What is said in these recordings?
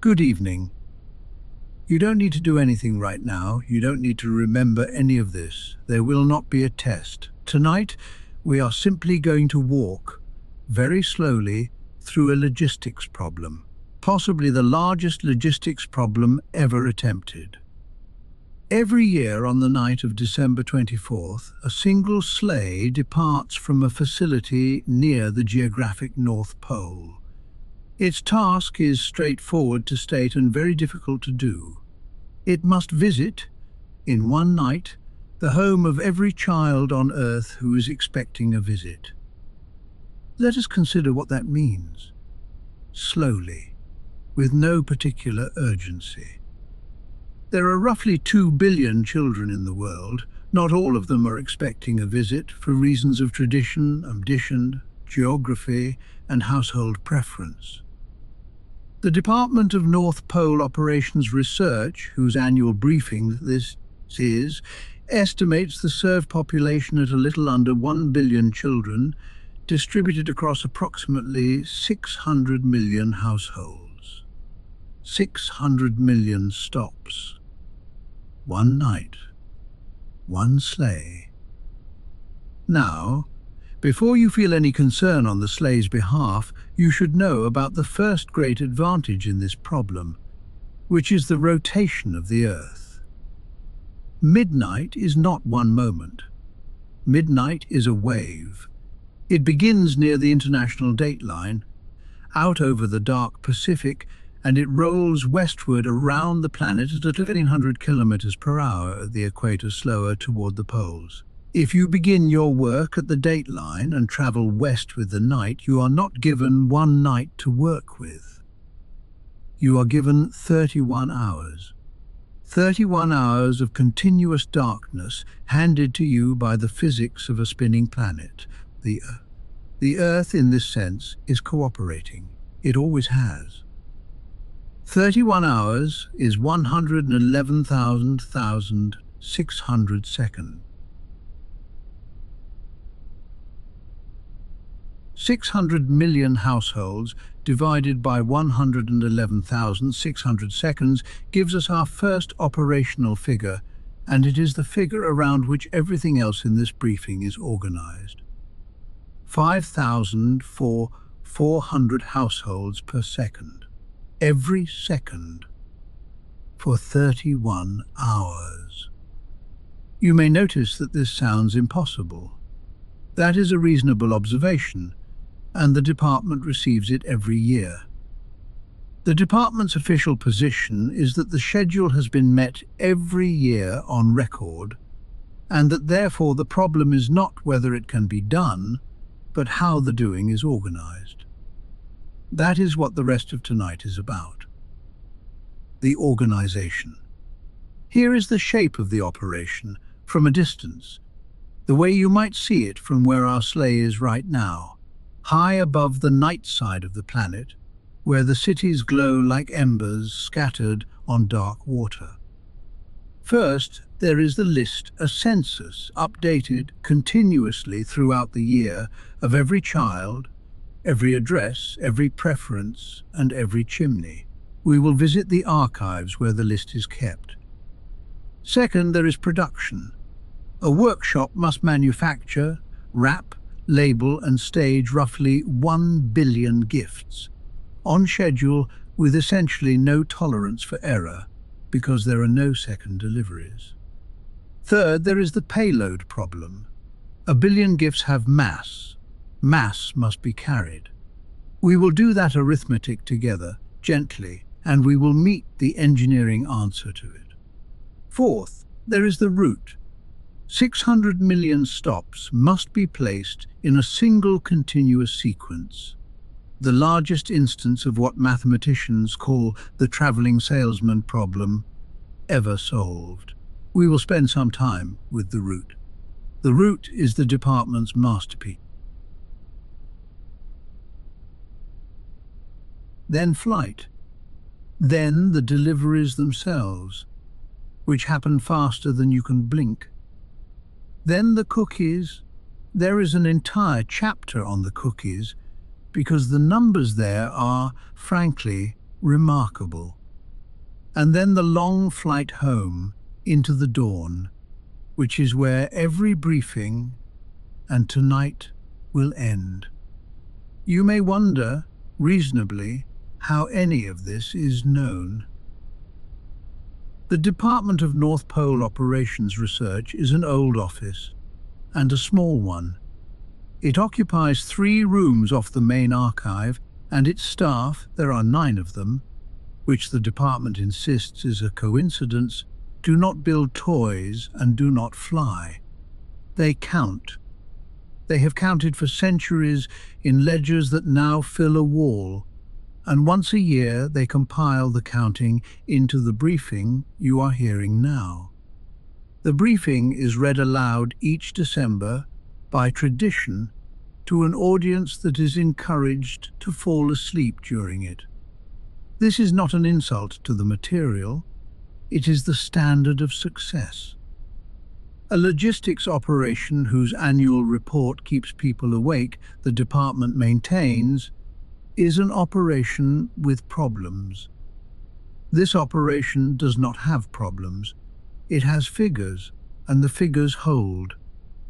Good evening. You don't need to do anything right now. You don't need to remember any of this. There will not be a test. Tonight, we are simply going to walk very slowly through a logistics problem, possibly the largest logistics problem ever attempted. Every year on the night of December 24th, a single sleigh departs from a facility near the geographic North Pole. Its task is straightforward to state and very difficult to do. It must visit, in one night, the home of every child on Earth who is expecting a visit. Let us consider what that means. Slowly, with no particular urgency. There are roughly 2 billion children in the world. Not all of them are expecting a visit for reasons of tradition, ambition, geography, and household preference. The Department of North Pole Operations Research, whose annual briefing this is, estimates the served population at a little under 1 billion children, distributed across approximately 600 million households. 600 million stops. One night, one sleigh. Now, before you feel any concern on the sleigh's behalf, you should know about the first great advantage in this problem, which is the rotation of the Earth. Midnight is not one moment. Midnight is a wave. It begins near the international dateline, out over the dark Pacific, and it rolls westward around the planet at 1,100 kilometers per hour at the equator, slower toward the poles. If you begin your work at the dateline and travel west with the night, you are not given one night to work with. You are given 31 hours. 31 hours of continuous darkness handed to you by the physics of a spinning planet. The Earth, in this sense, is cooperating. It always has. 31 hours is 111,600 seconds. 600 million households divided by 111,600 seconds gives us our first operational figure, and it is the figure around which everything else in this briefing is organized. 5,400 households per second. Every second for 31 hours. You may notice that this sounds impossible. That is a reasonable observation, and the department receives it every year. The department's official position is that the schedule has been met every year on record, and that therefore the problem is not whether it can be done, but how the doing is organized. That is what the rest of tonight is about. The organization. Here is the shape of the operation from a distance, the way you might see it from where our sleigh is right now, high above the night side of the planet, where the cities glow like embers scattered on dark water. First, there is the list, a census, updated continuously throughout the year, of every child, every address, every preference, and every chimney. We will visit the archives where the list is kept. Second, there is production. A workshop must manufacture, wrap, label, and stage roughly 1 billion gifts, on schedule with essentially no tolerance for error, because there are no second deliveries. Third, there is the payload problem. 1 billion gifts have mass. Mass must be carried. We will do that arithmetic together, gently, and we will meet the engineering answer to it. Fourth, there is the route. 600 million stops must be placed in a single continuous sequence, the largest instance of what mathematicians call the traveling salesman problem ever solved. We will spend some time with the route. The route is the department's masterpiece. Then flight. Then the deliveries themselves, which happen faster than you can blink. Then the cookies. There is an entire chapter on the cookies, because the numbers there are, frankly, remarkable. And then the long flight home into the dawn, which is where every briefing and tonight will end. You may wonder, reasonably, how any of this is known. The Department of North Pole Operations Research is an old office, and a small one. It occupies 3 rooms off the main archive, and its staff, there are 9 of them, which the department insists is a coincidence, do not build toys and do not fly. They count. They have counted for centuries in ledgers that now fill a wall, and once a year they compile the counting into the briefing you are hearing now. The briefing is read aloud each December, by tradition, to an audience that is encouraged to fall asleep during it. This is not an insult to the material, it is the standard of success. A logistics operation whose annual report keeps people awake, the department maintains, is an operation with problems. This operation does not have problems. It has figures, and the figures hold.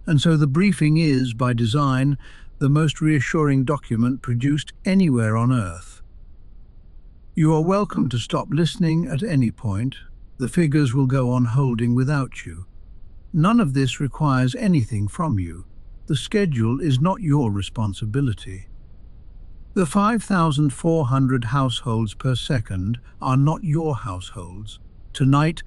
And so the briefing is, by design, the most reassuring document produced anywhere on Earth. You are welcome to stop listening at any point. The figures will go on holding without you. None of this requires anything from you. The schedule is not your responsibility. The 5,400 households per second are not your households. Tonight,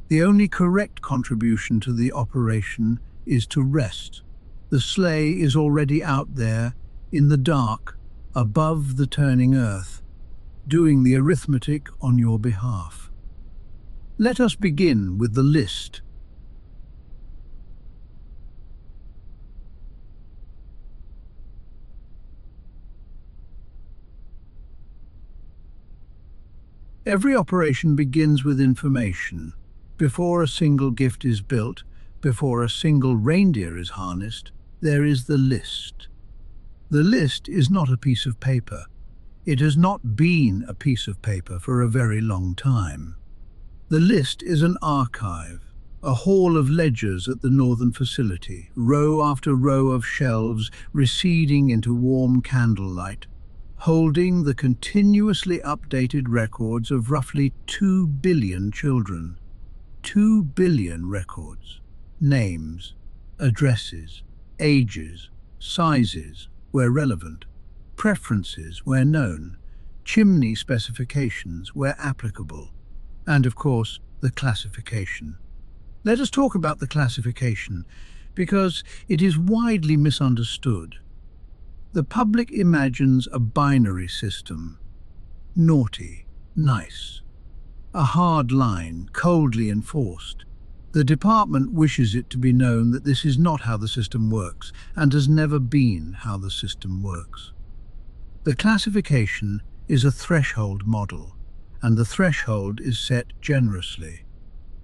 the only correct contribution to the operation is to rest. The sleigh is already out there, in the dark, above the turning earth, doing the arithmetic on your behalf. Let us begin with the list. Every operation begins with information. Before a single gift is built, before a single reindeer is harnessed, there is the list. The list is not a piece of paper. It has not been a piece of paper for a very long time. The list is an archive, a hall of ledgers at the northern facility, row after row of shelves receding into warm candlelight, holding the continuously updated records of roughly 2 billion children. 2 billion records. Names, addresses, ages, sizes, where relevant, preferences where known, chimney specifications where applicable, and of course, the classification. Let us talk about the classification, because it is widely misunderstood. The public imagines a binary system, naughty, nice, a hard line, coldly enforced. The department wishes it to be known that this is not how the system works, and has never been how the system works. The classification is a threshold model, and the threshold is set generously.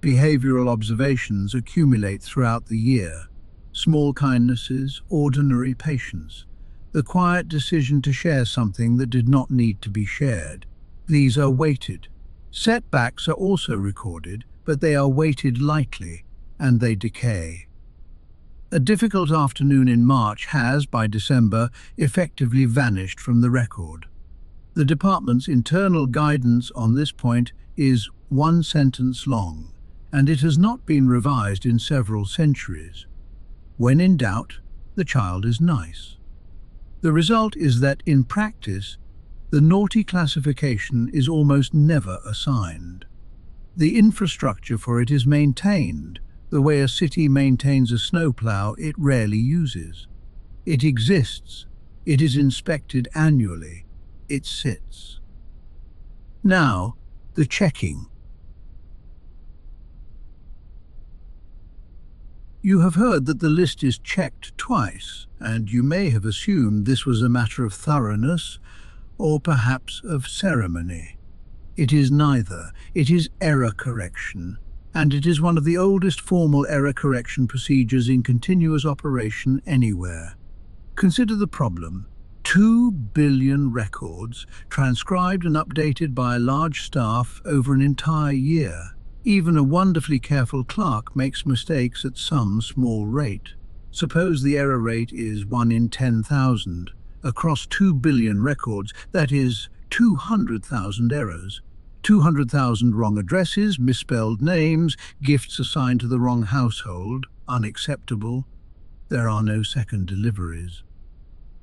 Behavioral observations accumulate throughout the year. Small kindnesses, ordinary patience, the quiet decision to share something that did not need to be shared. These are weighted. Setbacks are also recorded, but they are weighted lightly, and they decay. A difficult afternoon in March has, by December, effectively vanished from the record. The department's internal guidance on this point is 1 sentence long, and it has not been revised in several centuries. When in doubt, the child is nice. The result is that, in practice, the naughty classification is almost never assigned. The infrastructure for it is maintained, the way a city maintains a snowplow it rarely uses. It exists, it is inspected annually, it sits. Now, the checking. You have heard that the list is checked twice, and you may have assumed this was a matter of thoroughness, or perhaps of ceremony. It is neither. It is error correction, and it is one of the oldest formal error correction procedures in continuous operation anywhere. Consider the problem. 2 billion records, transcribed and updated by a large staff over an entire year. Even a wonderfully careful clerk makes mistakes at some small rate. Suppose the error rate is 1 in 10,000. Across 2 billion records, that is 200,000 errors. 200,000 wrong addresses, misspelled names, gifts assigned to the wrong household, unacceptable. There are no second deliveries.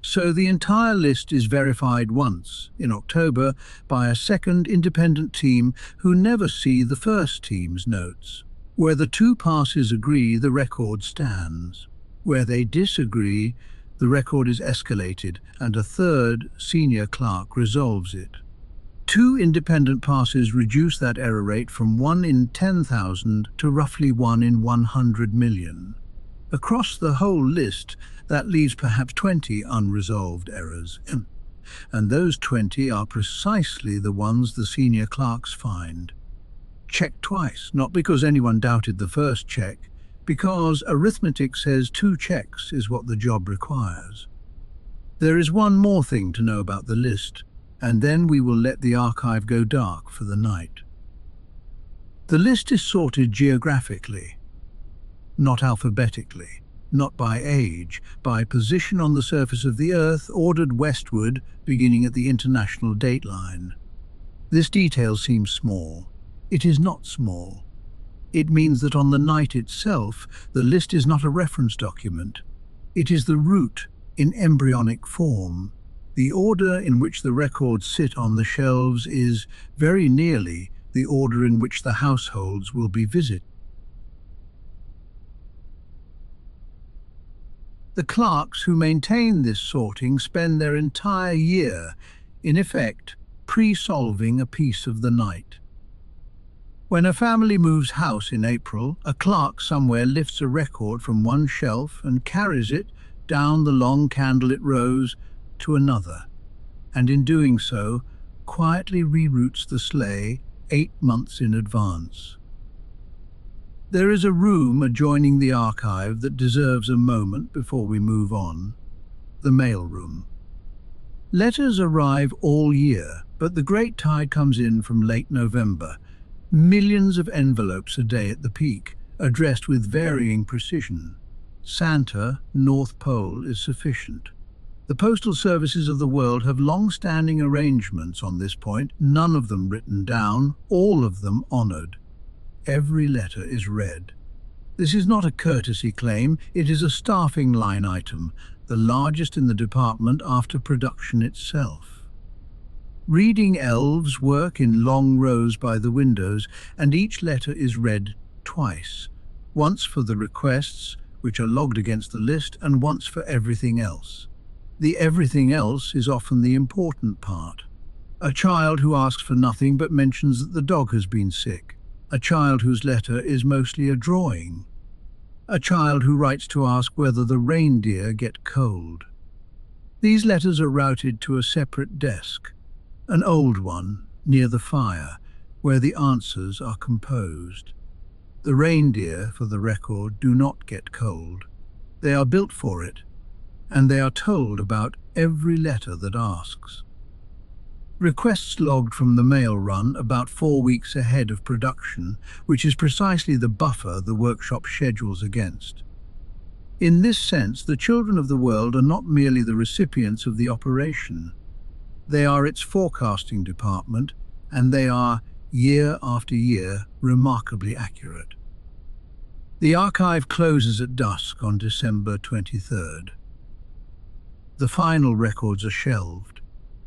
So the entire list is verified once, in October, by a second independent team who never see the first team's notes. Where the two parties agree, the record stands. Where they disagree, the record is escalated and a third senior clerk resolves it. Two independent passes reduce that error rate from 1 in 10,000 to roughly 1 in 100 million. Across the whole list, that leaves perhaps 20 unresolved errors. And those 20 are precisely the ones the senior clerks find. Check twice, not because anyone doubted the first check, because arithmetic says 2 checks is what the job requires. There is one more thing to know about the list, and then we will let the archive go dark for the night. The list is sorted geographically, not alphabetically, not by age, by position on the surface of the Earth, ordered westward, beginning at the international dateline. This detail seems small. It is not small. It means that on the night itself, the list is not a reference document. It is the root in embryonic form. The order in which the records sit on the shelves is very nearly the order in which the households will be visited. The clerks who maintain this sorting spend their entire year, in effect, pre-solving a piece of the night. When a family moves house in April, a clerk somewhere lifts a record from one shelf and carries it down the long candlelit rows to another, and in doing so, quietly reroutes the sleigh 8 months in advance. There is a room adjoining the archive that deserves a moment before we move on: the mail room. Letters arrive all year, but the great tide comes in from late November. Millions of envelopes a day at the peak, addressed with varying precision. Santa, North Pole, is sufficient. The postal services of the world have long-standing arrangements on this point, none of them written down, all of them honored. Every letter is read. This is not a courtesy claim, it is a staffing line item, the largest in the department after production itself. Reading elves work in long rows by the windows, and each letter is read twice, once for the requests, which are logged against the list, and once for everything else. The everything else is often the important part. A child who asks for nothing but mentions that the dog has been sick. A child whose letter is mostly a drawing. A child who writes to ask whether the reindeer get cold. These letters are routed to a separate desk, an old one near the fire, where the answers are composed. The reindeer, for the record, do not get cold. They are built for it, and they are told about every letter that asks. Requests logged from the mail run about 4 weeks ahead of production, which is precisely the buffer the workshop schedules against. In this sense, the children of the world are not merely the recipients of the operation. They are its forecasting department, and they are, year after year, remarkably accurate. The archive closes at dusk on December 23rd. The final records are shelved.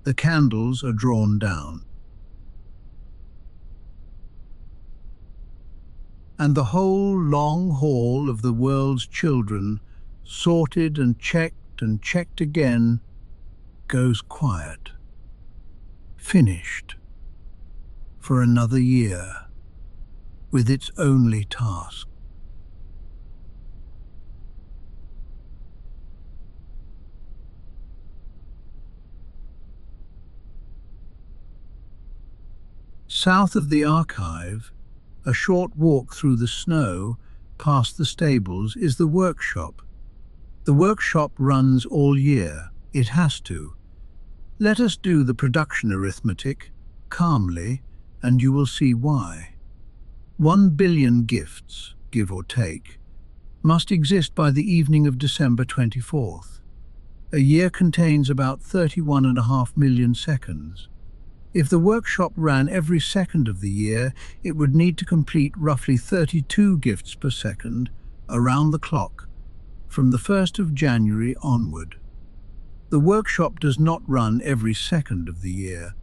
The candles are drawn down. And the whole long haul of the world's children, sorted and checked again, goes quiet. Finished. For another year, with its only task. South of the archive, a short walk through the snow, past the stables, is the workshop. The workshop runs all year. It has to. Let us do the production arithmetic calmly, and you will see why. 1 billion gifts, give or take, must exist by the evening of December 24th. A year contains about 31.5 million seconds. If the workshop ran every second of the year, it would need to complete roughly 32 gifts per second around the clock from the 1st of January onward. The workshop does not run every second of the year.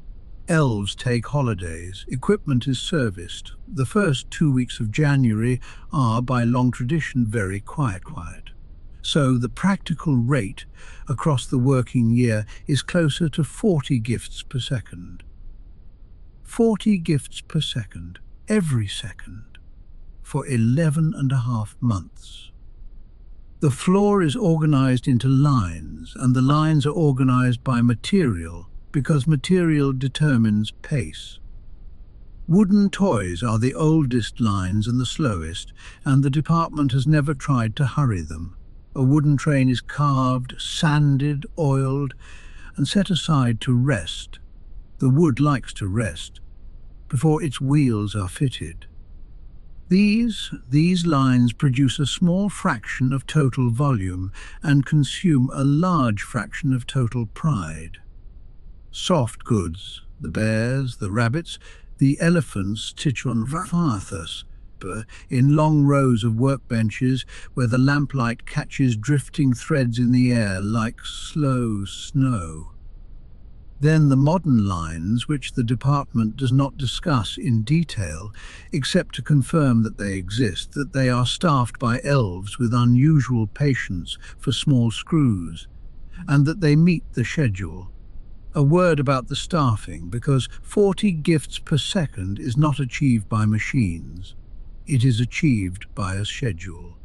Elves take holidays, equipment is serviced. The first 2 weeks of January are, by long tradition, very quiet. So the practical rate across the working year is closer to 40 gifts per second. 40 gifts per second, every second, for 11.5 months. The floor is organized into lines, and the lines are organized by material, because material determines pace. Wooden toys are the oldest lines and the slowest, and the department has never tried to hurry them. A wooden train is carved, sanded, oiled, and set aside to rest. The wood likes to rest before its wheels are fitted. These lines produce a small fraction of total volume and consume a large fraction of total pride. Soft goods, the bears, the rabbits, the elephants, Tichon Varthas, in long rows of workbenches where the lamplight catches drifting threads in the air like slow snow. Then the modern lines, which the department does not discuss in detail, except to confirm that they exist, that they are staffed by elves with unusual patience for small screws, and that they meet the schedule. A word about the staffing, because 40 gifts per second is not achieved by machines. It is achieved by a schedule.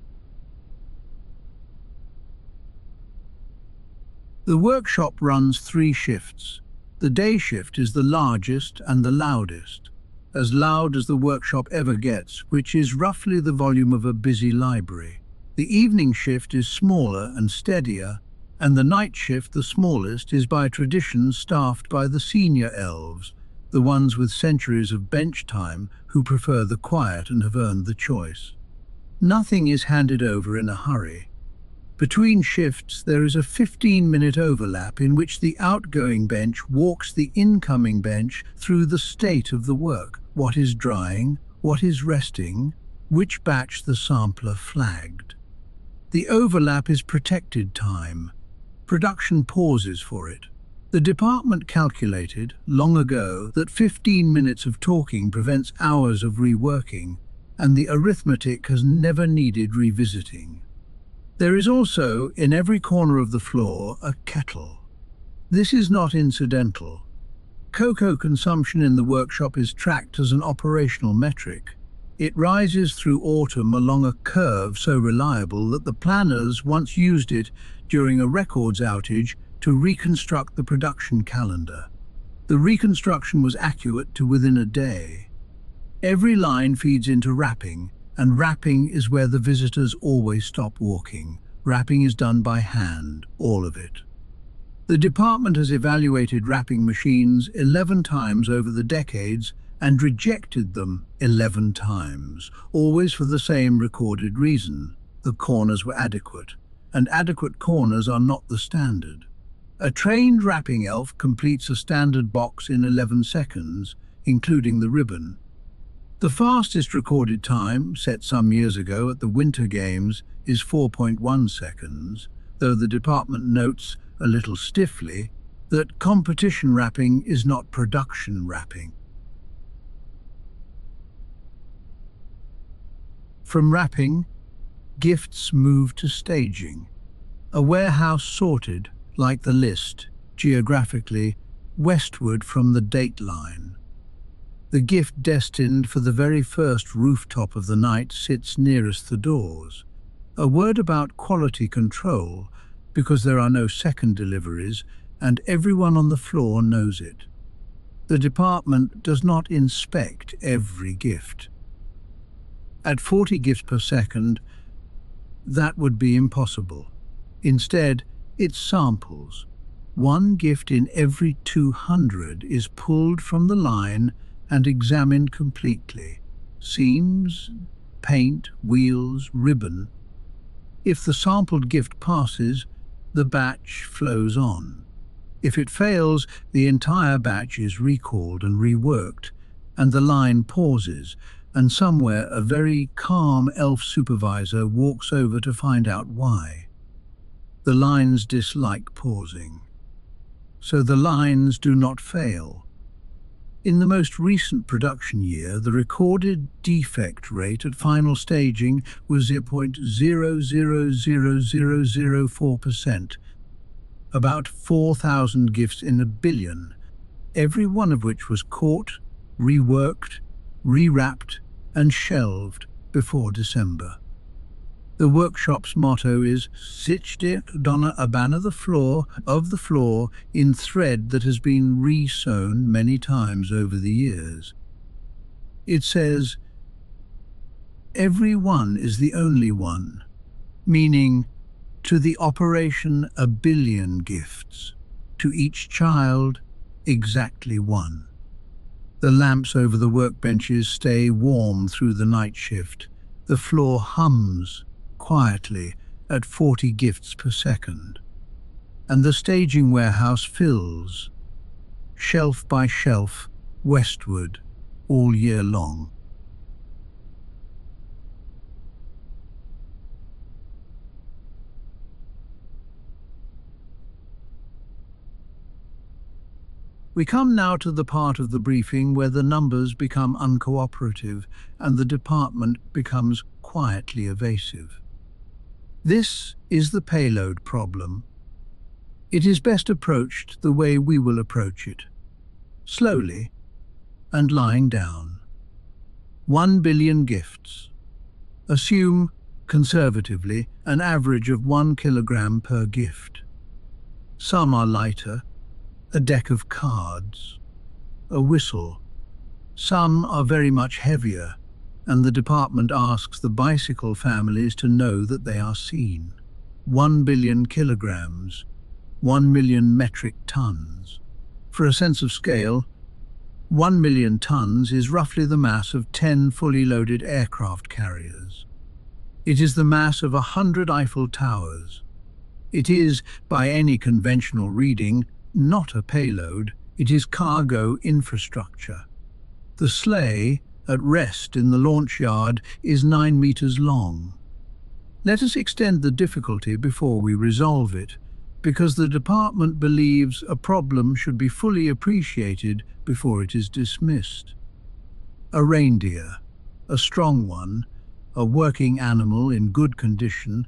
The workshop runs 3 shifts. The day shift is the largest and the loudest, as loud as the workshop ever gets, which is roughly the volume of a busy library. The evening shift is smaller and steadier, and the night shift, the smallest, is by tradition staffed by the senior elves, the ones with centuries of bench time who prefer the quiet and have earned the choice. Nothing is handed over in a hurry. Between shifts, there is a 15-minute overlap in which the outgoing bench walks the incoming bench through the state of the work, what is drying, what is resting, which batch the sampler flagged. The overlap is protected time. Production pauses for it. The department calculated, long ago, that 15 minutes of talking prevents hours of reworking, and the arithmetic has never needed revisiting. There is also, in every corner of the floor, a kettle. This is not incidental. Cocoa consumption in the workshop is tracked as an operational metric. It rises through autumn along a curve so reliable that the planners once used it during a records outage to reconstruct the production calendar. The reconstruction was accurate to within a day. Every line feeds into wrapping, and wrapping is where the visitors always stop walking. Wrapping is done by hand, all of it. The department has evaluated wrapping machines 11 times over the decades and rejected them 11 times, always for the same recorded reason. The corners were adequate, and adequate corners are not the standard. A trained wrapping elf completes a standard box in 11 seconds, including the ribbon. The fastest recorded time, set some years ago at the Winter Games, is 4.1 seconds, though the department notes, a little stiffly, that competition wrapping is not production wrapping. From wrapping, gifts move to staging. A warehouse sorted, like the list, geographically, westward from the date line. The gift destined for the very first rooftop of the night sits nearest the doors. A word about quality control, because there are no second deliveries, and everyone on the floor knows it. The department does not inspect every gift. At 40 gifts per second, that would be impossible. Instead, it samples. One gift in every 200 is pulled from the line and examined completely. Seams, paint, wheels, ribbon. If the sampled gift passes, the batch flows on. If it fails, the entire batch is recalled and reworked, and the line pauses, and somewhere a very calm elf supervisor walks over to find out why. The lines dislike pausing, so the lines do not fail. In the most recent production year, the recorded defect rate at final staging was 0.000004%, about 4,000 gifts in a billion, every one of which was caught, reworked, rewrapped, and shelved before December. The workshop's motto is "Sitch donna abana the floor of the floor" in thread that has been re-sewn many times over the years. It says, "Every one is the only one," meaning to the operation a billion gifts, to each child exactly one. The lamps over the workbenches stay warm through the night shift. The floor hums quietly at 40 gifts per second. And the staging warehouse fills, shelf by shelf, westward, all year long. We come now to the part of the briefing where the numbers become uncooperative and the department becomes quietly evasive. This is the payload problem. It is best approached the way we will approach it, slowly and lying down. 1 billion gifts. Assume, conservatively, an average of 1 kilogram per gift. Some are lighter, a deck of cards, a whistle. Some are very much heavier, and the department asks the bicycle families to know that they are seen. 1 billion kilograms, 1 million metric tons. For a sense of scale, 1 million tons is roughly the mass of 10 fully loaded aircraft carriers. It is the mass of 100 Eiffel Towers. It is, by any conventional reading, not a payload, it is cargo infrastructure. The sleigh, at rest in the launch yard, is 9 meters long. Let us extend the difficulty before we resolve it, because the department believes a problem should be fully appreciated before it is dismissed. A reindeer, a strong one, a working animal in good condition,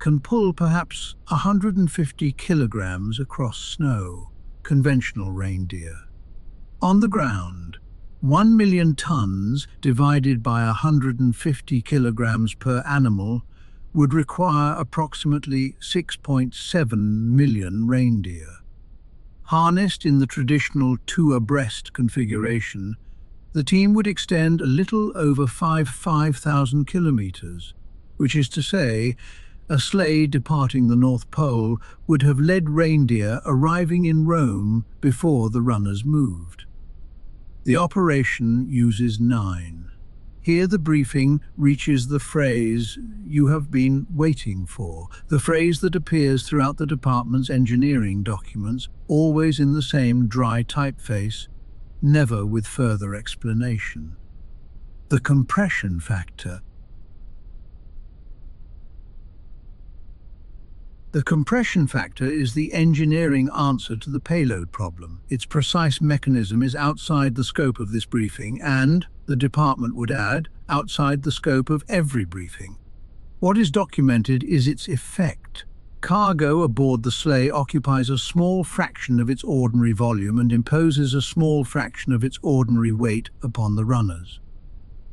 can pull perhaps 150 kilograms across snow, conventional reindeer. On the ground, 1 million tons divided by 150 kilograms per animal would require approximately 6.7 million reindeer. Harnessed in the traditional two abreast configuration, the team would extend a little over 5,000 kilometers, which is to say, a sleigh departing the North Pole would have led reindeer arriving in Rome before the runners moved. The operation uses 9. Here the briefing reaches the phrase "you have been waiting for," the phrase that appears throughout the department's engineering documents, always in the same dry typeface, never with further explanation. The compression factor. The compression factor is the engineering answer to the payload problem. Its precise mechanism is outside the scope of this briefing and, the department would add, outside the scope of every briefing. What is documented is its effect. Cargo aboard the sleigh occupies a small fraction of its ordinary volume and imposes a small fraction of its ordinary weight upon the runners.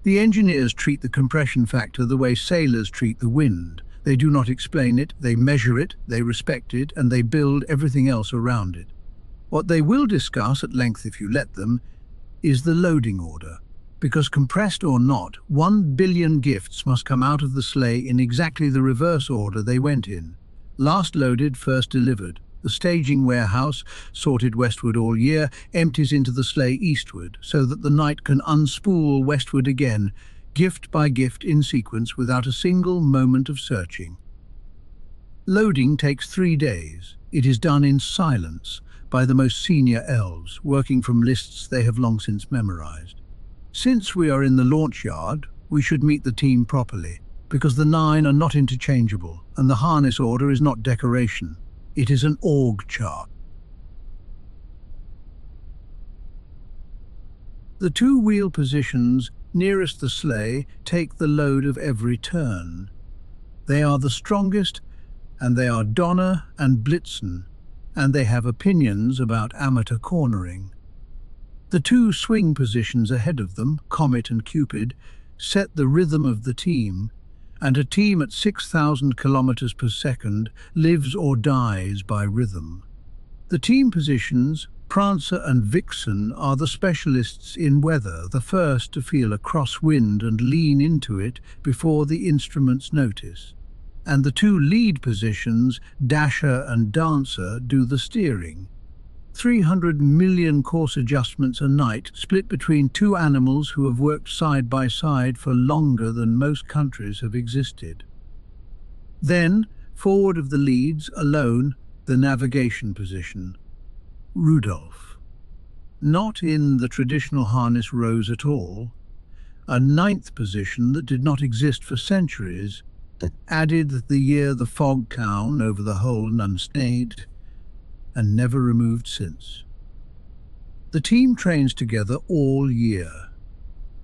The engineers treat the compression factor the way sailors treat the wind. They do not explain it, they measure it, they respect it, and they build everything else around it. What they will discuss at length if you let them is the loading order, because compressed or not, 1 billion gifts must come out of the sleigh in exactly the reverse order they went in. Last loaded, first delivered. The staging warehouse, sorted westward all year, empties into the sleigh eastward, so that the night can unspool westward again, gift by gift in sequence without a single moment of searching. Loading takes 3 days. It is done in silence by the most senior elves, working from lists they have long since memorized. Since we are in the launch yard, we should meet the team properly, because the 9 are not interchangeable, and the harness order is not decoration. It is an org chart. The 2-wheel positions nearest the sleigh take the load of every turn. They are the strongest, and they are Donner and Blitzen, and they have opinions about amateur cornering. The 2 swing positions ahead of them, Comet and Cupid, set the rhythm of the team, and a team at 6,000 kilometers per second lives or dies by rhythm. The team positions, Prancer and Vixen, are the specialists in weather, the first to feel a crosswind and lean into it before the instruments notice. And the 2 lead positions, Dasher and Dancer, do the steering. 300 million course adjustments a night, split between 2 animals who have worked side by side for longer than most countries have existed. Then, forward of the leads, alone, the navigation position. Rudolph. Not in the traditional harness rows at all. A 9th position that did not exist for centuries, added the year the fog town over the whole unsnayed, and never removed since. The team trains together all year.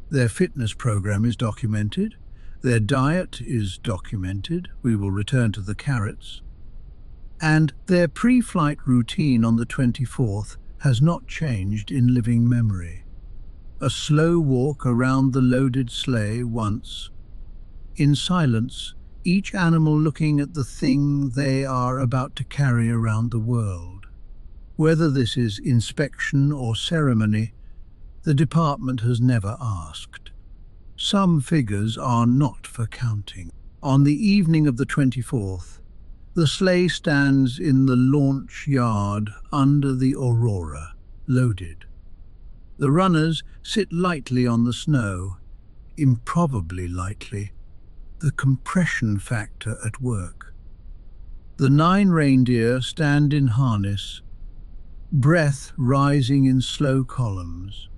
Their fitness program is documented. Their diet is documented. We will return to the carrots. And their pre-flight routine on the 24th has not changed in living memory. A slow walk around the loaded sleigh once, in silence, each animal looking at the thing they are about to carry around the world. Whether this is inspection or ceremony, the department has never asked. Some figures are not for counting. On the evening of the 24th, the sleigh stands in the launch yard under the aurora, loaded. The runners sit lightly on the snow, improbably lightly, the compression factor at work. The 9 reindeer stand in harness, breath rising in slow columns.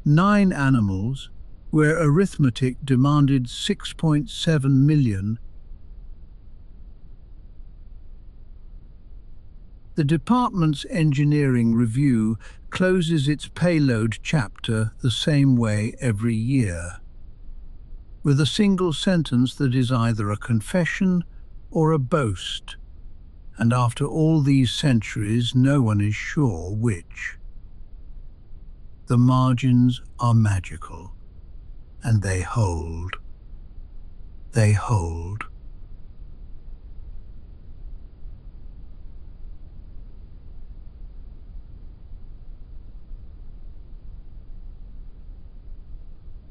9 animals, where arithmetic demanded 6.7 million. The department's engineering review closes its payload chapter the same way every year, with a single sentence that is either a confession or a boast. And after all these centuries, no one is sure which. The margins are magical, and they hold. They hold.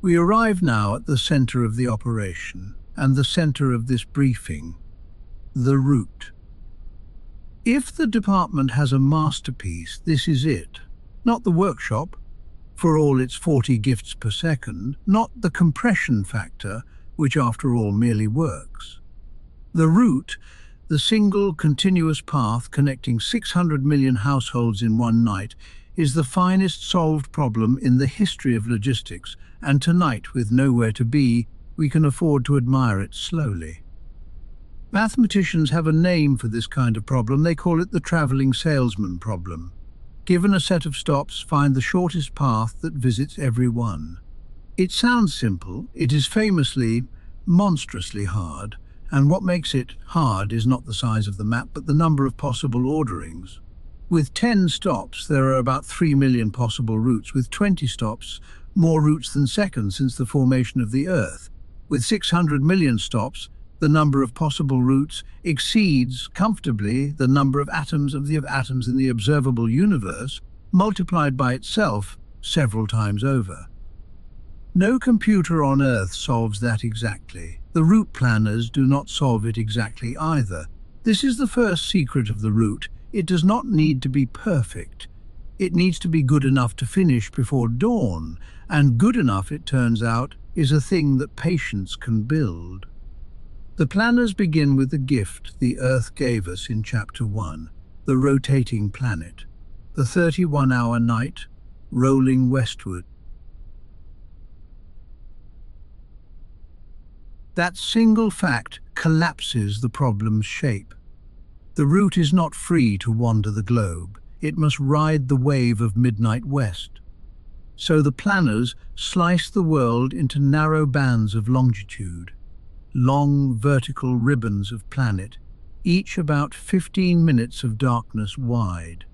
We arrive now at the center of the operation, and the center of this briefing, the route. If the department has a masterpiece, this is it. Not the workshop, for all its 40 gifts per second, not the compression factor, which after all merely works. The route, the single continuous path connecting 600 million households in one night, is the finest solved problem in the history of logistics, and tonight, with nowhere to be, we can afford to admire it slowly. Mathematicians have a name for this kind of problem. They call it the traveling salesman problem. Given a set of stops, find the shortest path that visits every one. It sounds simple. It is famously, monstrously hard, and what makes it hard is not the size of the map, but the number of possible orderings. With 10 stops, there are about 3 million possible routes. With 20 stops, more routes than seconds since the formation of the Earth. With 600 million stops, the number of possible routes exceeds comfortably the number of atoms in the observable universe, multiplied by itself several times over. No computer on Earth solves that exactly. The route planners do not solve it exactly either. This is the first secret of the route. It does not need to be perfect. It needs to be good enough to finish before dawn, and good enough, it turns out, is a thing that patience can build. The planners begin with the gift the Earth gave us in Chapter 1, the rotating planet, the 31-hour night rolling westward. That single fact collapses the problem's shape. The route is not free to wander the globe. It must ride the wave of midnight west. So the planners slice the world into narrow bands of longitude, long vertical ribbons of planet, each about 15 minutes of darkness wide.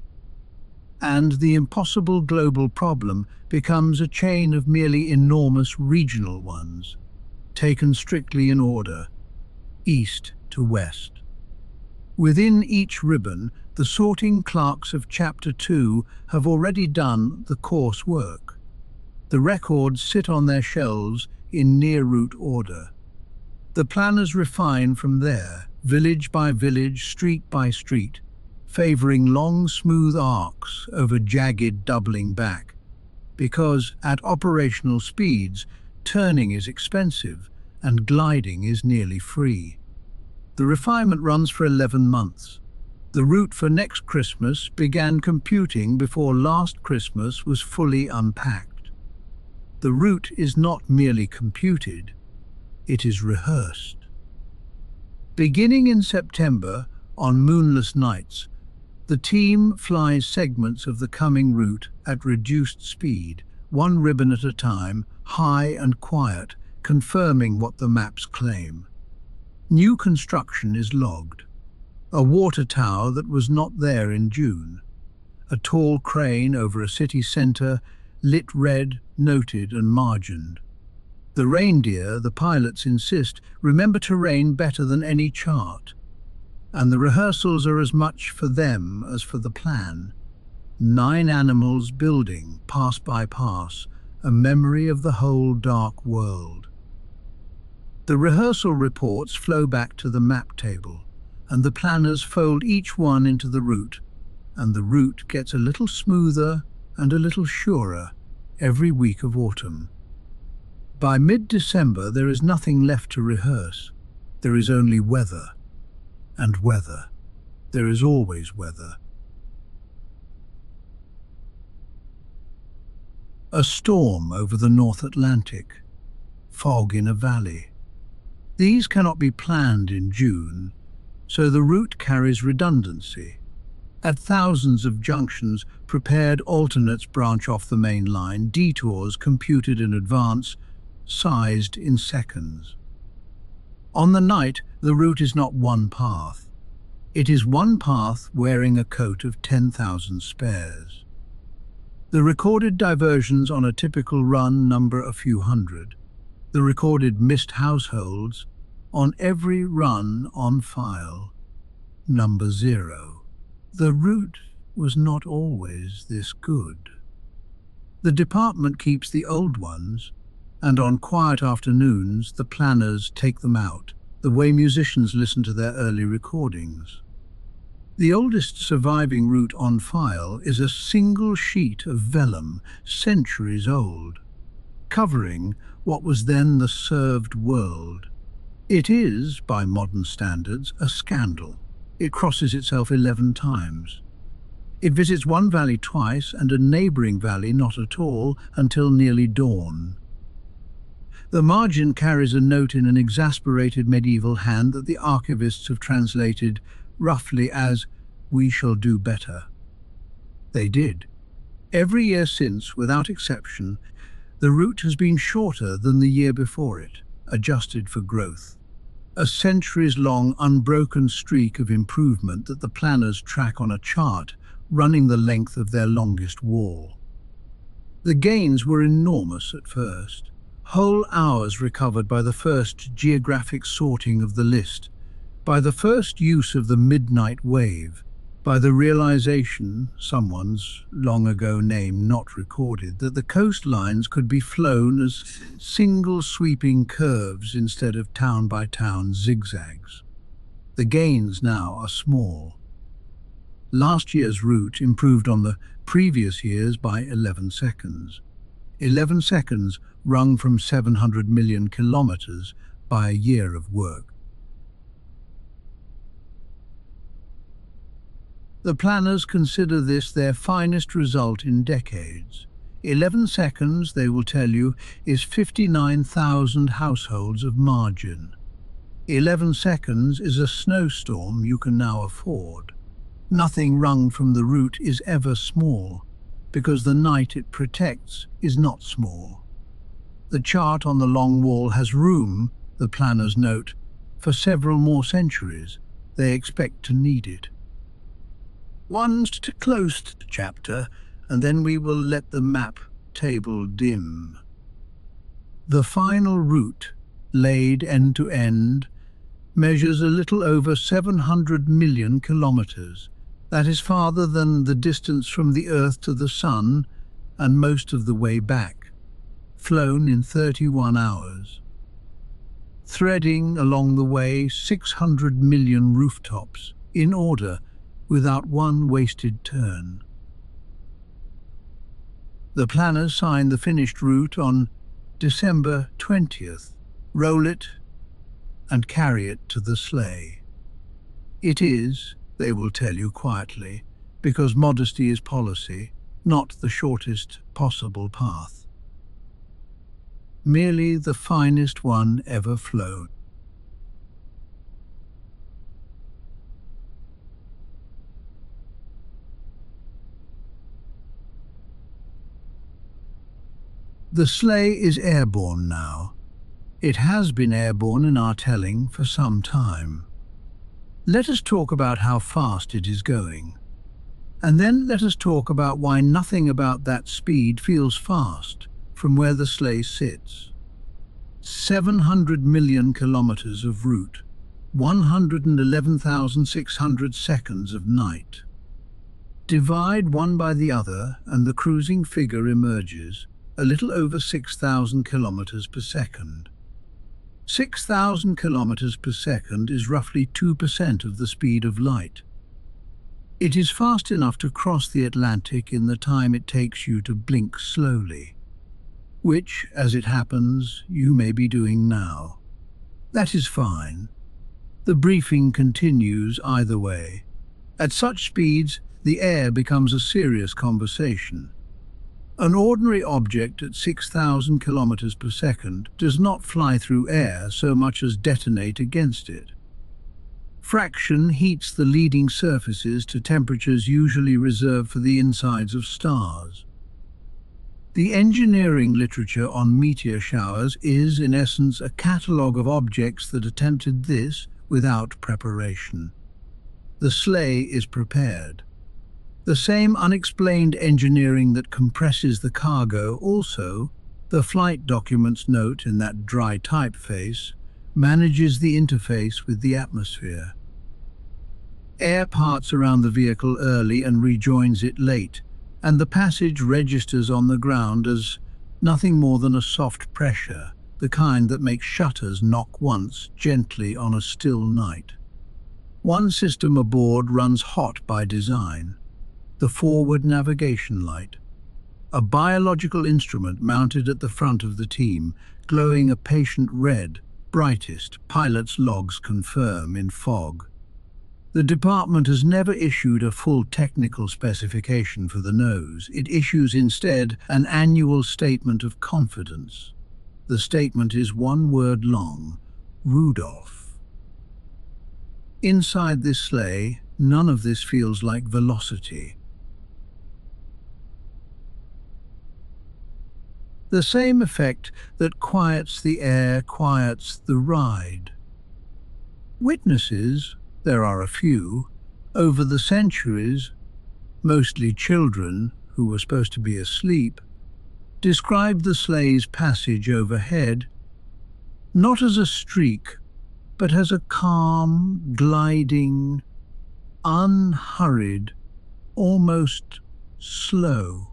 And the impossible global problem becomes a chain of merely enormous regional ones, taken strictly in order, east to west. Within each ribbon, the sorting clerks of Chapter 2 have already done the course work. The records sit on their shelves in near-route order. The planners refine from there, village by village, street by street, favouring long, smooth arcs over jagged doubling back. Because at operational speeds, turning is expensive and gliding is nearly free. The refinement runs for 11 months. The route for next Christmas began computing before last Christmas was fully unpacked. The route is not merely computed, it is rehearsed. Beginning in September, on moonless nights, the team flies segments of the coming route at reduced speed, one ribbon at a time, high and quiet, confirming what the maps claim. New construction is logged. A water tower that was not there in June. A tall crane over a city centre, lit red, noted and margined. The reindeer, the pilots insist, remember terrain better than any chart. And the rehearsals are as much for them as for the plan. 9 animals building, pass by pass, a memory of the whole dark world. The rehearsal reports flow back to the map table, and the planners fold each one into the route, and the route gets a little smoother and a little surer every week of autumn. By mid-December, there is nothing left to rehearse. There is only weather. And weather. There is always weather. A storm over the North Atlantic. Fog in a valley. These cannot be planned in June, so the route carries redundancy. At thousands of junctions, prepared alternates branch off the main line, detours computed in advance, sized in seconds. On the night, the route is not one path. It is one path wearing a coat of 10,000 spares. The recorded diversions on a typical run number a few hundred. The recorded missed households on every run on file, number 0. The route was not always this good. The department keeps the old ones, and on quiet afternoons the planners take them out, the way musicians listen to their early recordings. The oldest surviving route on file is a single sheet of vellum, centuries old, covering what was then the served world. It is, by modern standards, a scandal. It crosses itself 11 times. It visits one valley twice and a neighbouring valley not at all until nearly dawn. The margin carries a note in an exasperated medieval hand that the archivists have translated roughly as, "We shall do better." They did. Every year since, without exception, the route has been shorter than the year before it, adjusted for growth. A centuries-long unbroken streak of improvement that the planners track on a chart running the length of their longest wall. The gains were enormous at first. Whole hours recovered by the first geographic sorting of the list, by the first use of the midnight wave, by the realization, someone's long-ago name not recorded, that the coastlines could be flown as single sweeping curves instead of town-by-town zigzags. The gains now are small. Last year's route improved on the previous year's by 11 seconds. 11 seconds wrung from 700 million kilometers by a year of work. The planners consider this their finest result in decades. 11 seconds, they will tell you, is 59,000 households of margin. 11 seconds is a snowstorm you can now afford. Nothing wrung from the route is ever small, because the night it protects is not small. The chart on the long wall has room, the planners note, for several more centuries. They expect to need it. One's to close the chapter, and then we will let the map table dim. The final route, laid end to end, measures a little over 700 million kilometers. That is farther than the distance from the Earth to the Sun, and most of the way back, flown in 31 hours. Threading along the way 600 million rooftops, in order, without one wasted turn. The planners sign the finished route on December 20th. Roll it and carry it to the sleigh. It is, they will tell you quietly, because modesty is policy, not the shortest possible path. Merely the finest one ever flown. The sleigh is airborne now. It has been airborne in our telling for some time. Let us talk about how fast it is going. And then let us talk about why nothing about that speed feels fast from where the sleigh sits. 700 million kilometers of route, 111,600 seconds of night. Divide one by the other and the cruising figure emerges, a little over 6,000 kilometers per second. 6,000 kilometers per second is roughly 2% of the speed of light. It is fast enough to cross the Atlantic in the time it takes you to blink slowly, which, as it happens, you may be doing now. That is fine. The briefing continues either way. At such speeds, the air becomes a serious conversation. An ordinary object at 6,000 kilometers per second does not fly through air so much as detonate against it. Fraction heats the leading surfaces to temperatures usually reserved for the insides of stars. The engineering literature on meteor showers is, in essence, a catalogue of objects that attempted this without preparation. The sleigh is prepared. The same unexplained engineering that compresses the cargo also, the flight documents note in that dry typeface, manages the interface with the atmosphere. Air parts around the vehicle early and rejoins it late, and the passage registers on the ground as nothing more than a soft pressure, the kind that makes shutters knock once gently on a still night. One system aboard runs hot by design. The forward navigation light, a biological instrument mounted at the front of the team, glowing a patient red, brightest, pilot's logs confirm in fog. The department has never issued a full technical specification for the nose. It issues instead an annual statement of confidence. The statement is one word long: Rudolph. Inside this sleigh, none of this feels like velocity. The same effect that quiets the air quiets the ride. Witnesses, there are a few, over the centuries, mostly children who were supposed to be asleep, described the sleigh's passage overhead not as a streak, but as a calm, gliding, unhurried, almost slow.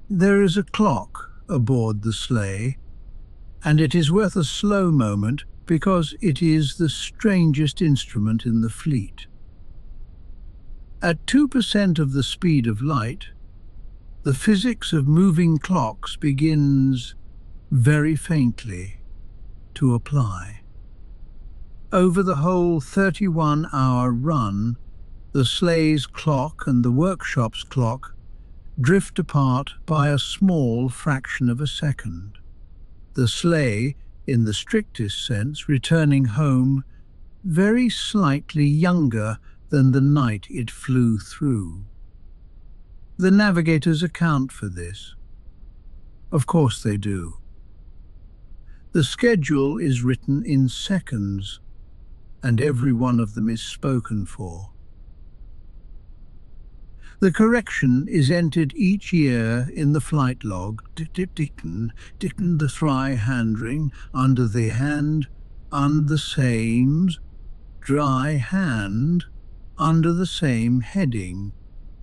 There is a clock aboard the sleigh, and it is worth a slow moment because it is the strangest instrument in the fleet. At 2% of the speed of light, the physics of moving clocks begins very faintly to apply. Over the whole 31-hour run, the sleigh's clock and the workshop's clock drift apart by a small fraction of a second. The sleigh, in the strictest sense, returning home very slightly younger than the night it flew through. The navigators account for this. Of course they do. The schedule is written in seconds, and every one of them is spoken for. The correction is entered each year in the flight log. Dicken, the try handring, under the hand, and the same, dry hand, under the same heading,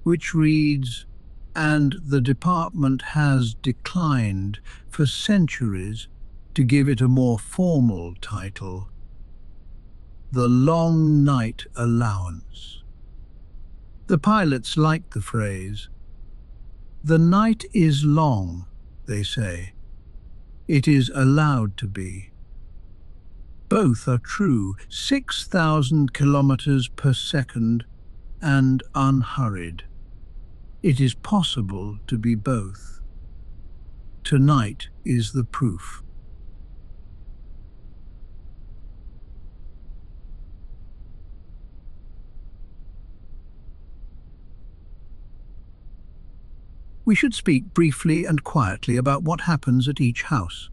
which reads, and the department has declined for centuries to give it a more formal title, the Long Night Allowance. The pilots like the phrase. The night is long, they say. It is allowed to be. Both are true, 6,000 kilometers per second and unhurried. It is possible to be both. Tonight is the proof. We should speak briefly and quietly about what happens at each house.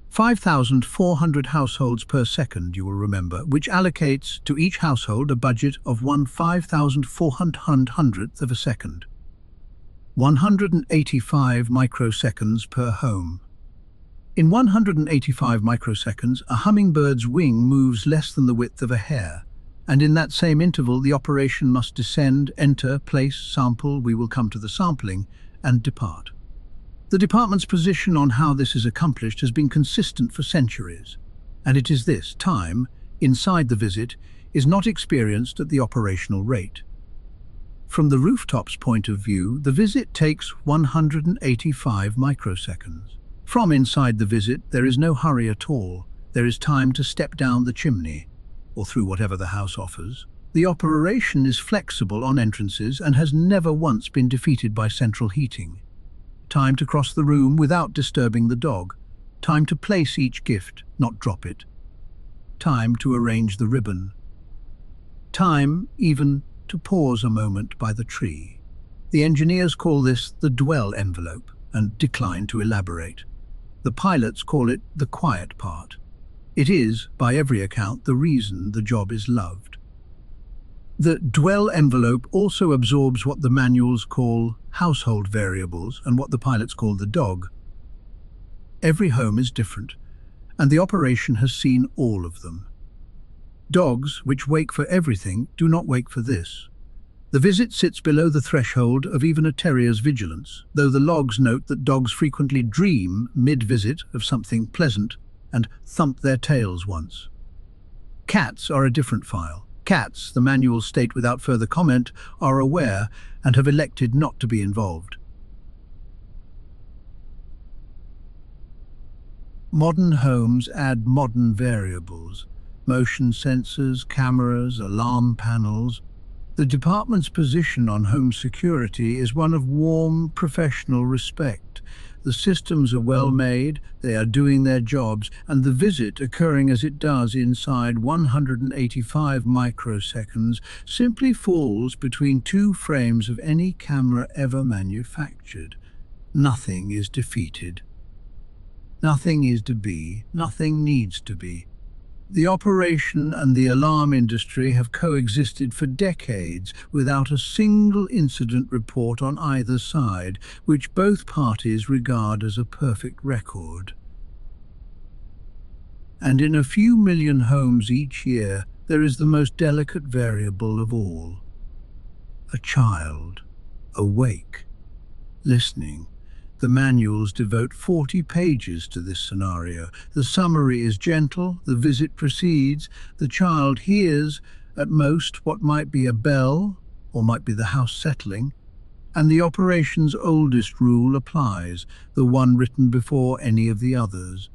5,400 households per second, you will remember, which allocates to each household a budget of 1/5,400th of a second. 185 microseconds per home. In 185 microseconds, a hummingbird's wing moves less than the width of a hair, and in that same interval the operation must descend, enter, place, sample, we will come to the sampling, and depart. The department's position on how this is accomplished has been consistent for centuries, and it is this: time, inside the visit, is not experienced at the operational rate. From the rooftop's point of view, the visit takes 185 microseconds. From inside the visit, there is no hurry at all. There is time to step down the chimney, or through whatever the house offers. The operation is flexible on entrances and has never once been defeated by central heating. Time to cross the room without disturbing the dog. Time to place each gift, not drop it. Time to arrange the ribbon. Time, even, to pause a moment by the tree. The engineers call this the dwell envelope and decline to elaborate. The pilots call it the quiet part. It is, by every account, the reason the job is loved. The dwell envelope also absorbs what the manuals call household variables and what the pilots call the dog. Every home is different, and the operation has seen all of them. Dogs, which wake for everything, do not wake for this. The visit sits below the threshold of even a terrier's vigilance, though the logs note that dogs frequently dream mid-visit of something pleasant and thump their tails once. Cats are a different file. Cats, the manuals state without further comment, are aware and have elected not to be involved. Modern homes add modern variables: motion sensors, cameras, alarm panels. The department's position on home security is one of warm, professional respect. The systems are well made, they are doing their jobs, and the visit, occurring as it does inside 185 microseconds, simply falls between two frames of any camera ever manufactured. Nothing is defeated. Nothing is to be, nothing needs to be. The operation and the alarm industry have coexisted for decades without a single incident report on either side, which both parties regard as a perfect record. And in a few million homes each year, there is the most delicate variable of all: a child, awake, listening. The manuals devote 40 pages to this scenario. The summary is gentle, the visit proceeds, the child hears, at most, what might be a bell, or might be the house settling, and the operation's oldest rule applies, the one written before any of the others.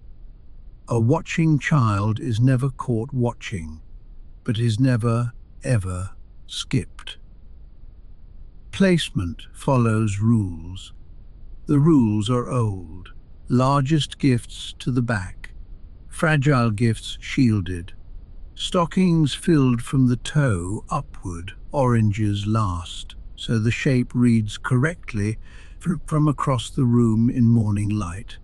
A watching child is never caught watching, but is never, ever skipped. Placement follows rules. The rules are old. Largest gifts to the back. Fragile gifts shielded. Stockings filled from the toe upward, oranges last, so the shape reads correctly from across the room in morning light.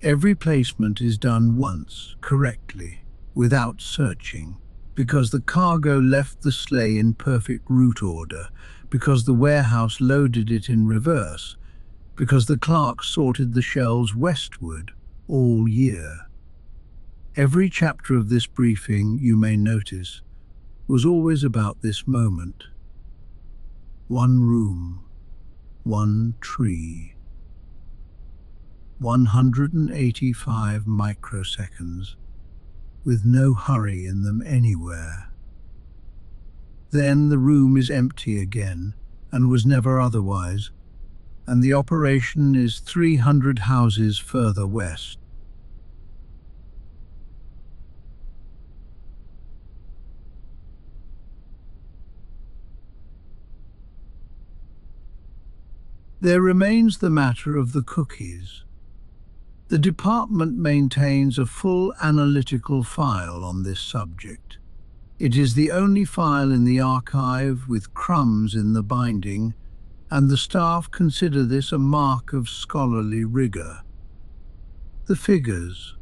Every placement is done once, correctly, without searching, because the cargo left the sleigh in perfect route order, because the warehouse loaded it in reverse, because the clerk sorted the shelves westward all year. Every chapter of this briefing, you may notice, was always about this moment. One room, one tree. 185 microseconds, with no hurry in them anywhere. Then the room is empty again, and was never otherwise, and the operation is 300 houses further west. There remains the matter of the cookies. The department maintains a full analytical file on this subject. It is the only file in the archive with crumbs in the binding, and the staff consider this a mark of scholarly rigor. The figures.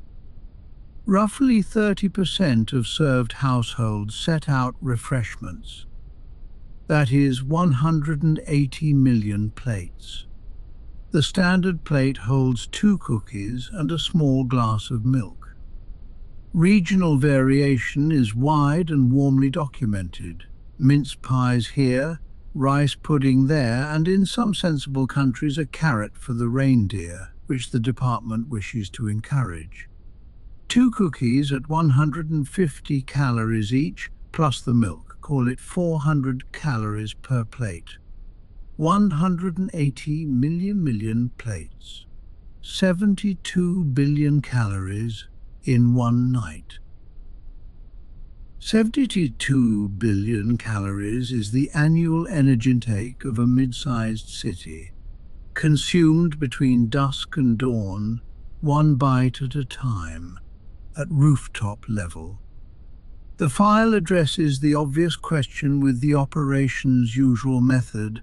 Roughly 30% of served households set out refreshments. That is 180 million plates. The standard plate holds 2 cookies and a small glass of milk. Regional variation is wide and warmly documented. Mince pies here, rice pudding there, and in some sensible countries a carrot for the reindeer, which the department wishes to encourage. 2 cookies at 150 calories each, plus the milk, call it 400 calories per plate. 180 million plates. 72 billion calories in one night. 72 billion calories is the annual energy intake of a mid-sized city, consumed between dusk and dawn, one bite at a time, at rooftop level. The file addresses the obvious question with the operation's usual method,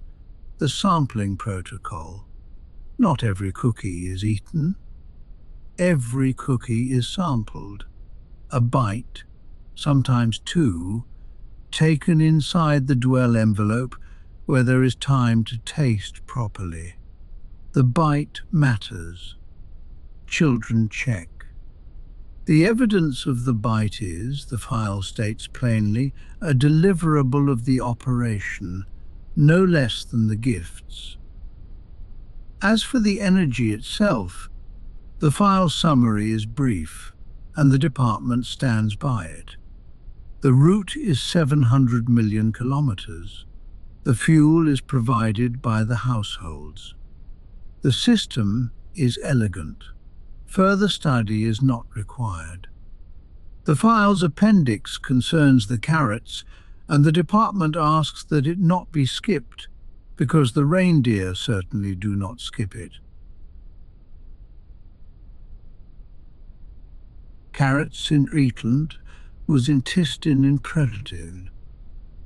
the sampling protocol. Not every cookie is eaten. Every cookie is sampled. A bite, sometimes 2, taken inside the dwell envelope where there is time to taste properly. The bite matters. Children check. The evidence of the bite is, the file states plainly, a deliverable of the operation, no less than the gifts. As for the energy itself, the file summary is brief, and the department stands by it. The route is 700 million kilometers. The fuel is provided by the households. The system is elegant. Further study is not required. The file's appendix concerns the carrots, and the department asks that it not be skipped, because the reindeer certainly do not skip it. Carrots in Eatland was intestine imperative.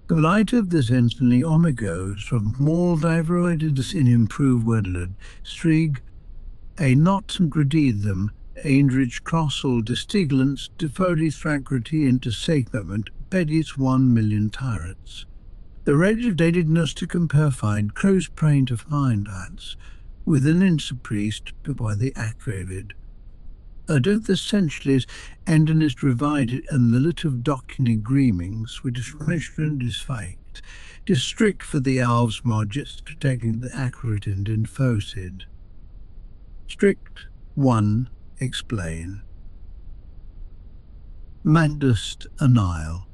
The light of this instantly omegos from Maldiveroides in improved wedled, strig, a not gradidum, Eindridge crossal distiglance, defodis frankrity into segment, bedis 1 million tyrants. The rate of datedness to compare find close prain to find ants, with an insupriest by the acravid. Adoth essentially enden is divided and the lit of docking agreemings with discrimination disfaked, district for the elves modest protecting the accurate and infosid. Strict 1. Explain. Mandust anile.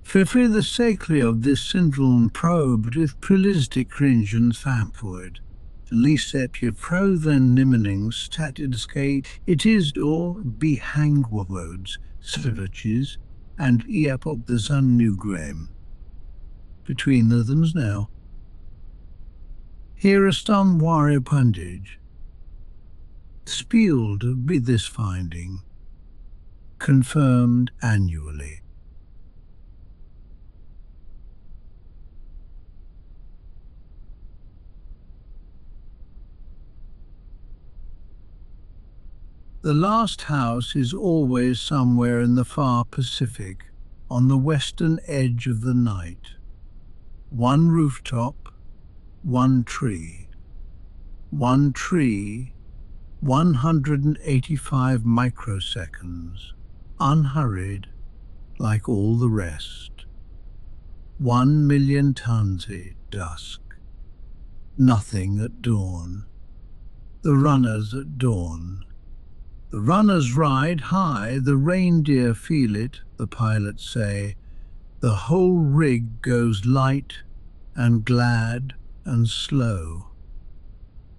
Fifty the sacred of this syndrome probed with prelistic cringe and thampoid. Licet your pro than nimmening statid skate, it is or be hangwods, slivaches, and eapop the sun new graham. Between the thens now. Here a stun warrior pundage. Spieled be this finding, confirmed annually. The last house is always somewhere in the far Pacific, on the western edge of the night. One rooftop, one tree. 185 microseconds, unhurried, like all the rest. 1,000,000 tons at dusk. Nothing at dawn. The runners at dawn. The runners ride high, the reindeer feel it, the pilots say. The whole rig goes light and glad and slow.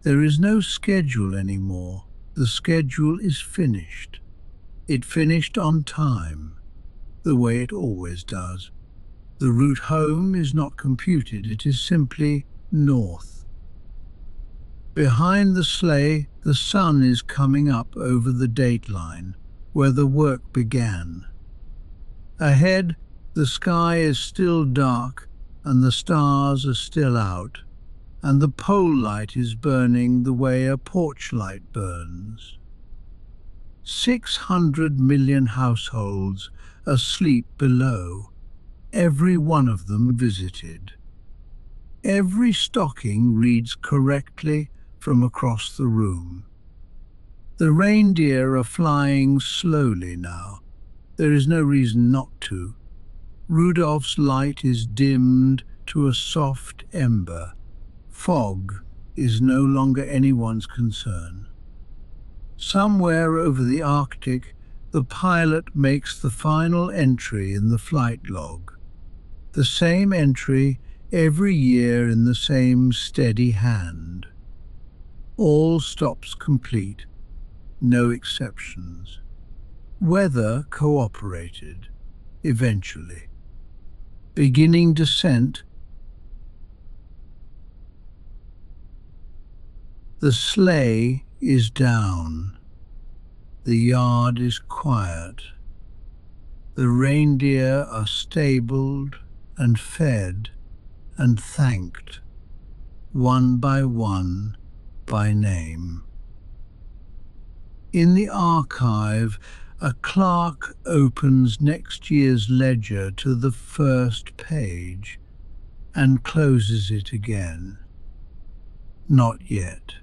There is no schedule anymore. The schedule is finished. It finished on time, the way it always does. The route home is not computed, it is simply north. Behind the sleigh, the sun is coming up over the dateline, where the work began. Ahead, the sky is still dark, and the stars are still out, and the pole light is burning the way a porch light burns. 600 million households asleep below, every one of them visited. Every stocking reads correctly from across the room. The reindeer are flying slowly now. There is no reason not to. Rudolph's light is dimmed to a soft ember. Fog is no longer anyone's concern. Somewhere over the Arctic, the pilot makes the final entry in the flight log. The same entry every year in the same steady hand. All stops complete, no exceptions. Weather cooperated, eventually. Beginning descent. The sleigh is down. The yard is quiet. The reindeer are stabled and fed and thanked, one by name. In the archive, a clerk opens next year's ledger to the first page and closes it again. Not yet.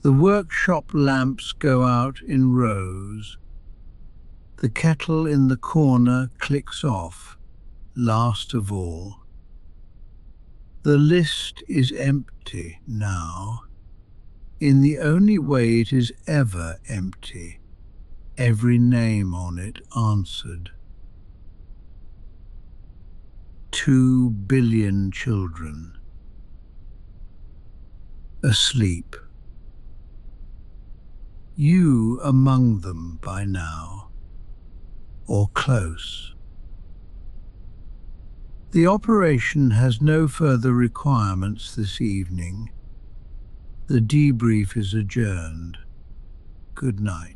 The workshop lamps go out in rows. The kettle in the corner clicks off, last of all. The list is empty now, in the only way it is ever empty, every name on it answered. 2 billion children, asleep. You among them by now, or close. The operation has no further requirements this evening. The debrief is adjourned. Good night.